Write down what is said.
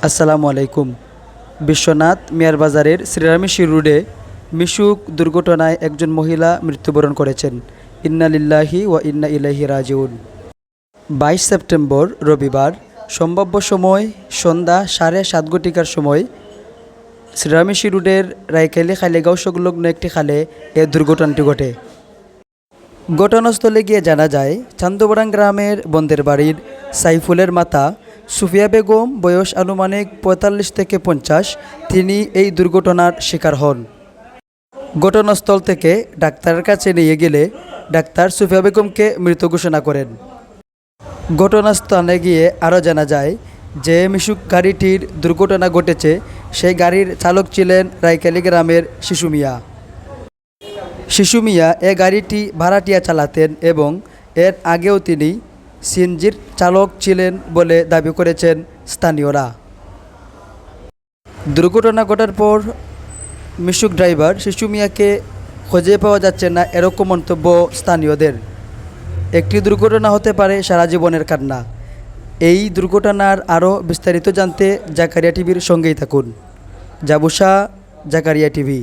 আসসালামু আলাইকুম। বিশ্বনাথ মিয়ার বাজারের শ্রীরামেশ্বর রোডে মিশুক দুর্ঘটনায় একজন মহিলা মৃত্যুবরণ করেছেন। ইন্না লিল্লাহি ওয়া ইন্না ইলাইহি রাজিউন। 22 সেপ্টেম্বর রবিবার সম্ভাব্য সময় সন্ধ্যা 7:30 ঘটিকার সময় শ্রীরামেশ্বর রোডের রায়খালী খালেগাঁও সংলগ্ন একটি খালে এ দুর্ঘটনাটি ঘটে। ঘটনাস্থলে গিয়ে জানা যায়, চান্দবরাং গ্রামের বন্দের বাড়ির সাইফুলের মাতা সুফিয়া বেগম, বয়স আনুমানিক 45 থেকে 50, তিনি এই দুর্ঘটনার শিকার হন। ঘটনাস্থল থেকে ডাক্তারের কাছে নিয়ে গেলে ডাক্তার সুফিয়া বেগমকে মৃত ঘোষণা করেন। ঘটনাস্থলে গিয়ে আরও জানা যায় যে মিশুক গাড়িটির দুর্ঘটনা ঘটেছে সেই গাড়ির চালক ছিলেন রায়খালী গ্রামের শিশু মিয়া। শিশু মিয়া এ গাড়িটি ভাড়াটিয়া চালাতেন এবং এর আগেও তিনি সিএনজির চালক ছিলেন বলে দাবি করেছেন স্থানীয়রা। দুর্ঘটনা ঘটার পর মিশুক ড্রাইভার শিশু মিয়াকে খুঁজে পাওয়া যাচ্ছে না, এরকম মন্তব্য স্থানীয়দের। একটি দুর্ঘটনা হতে পারে সারা জীবনের কান্না। এই দুর্ঘটনার আরও বিস্তারিত জানতে জাকারিয়া টিভির সঙ্গেই থাকুন। জাবুসা, জাকারিয়া টিভি।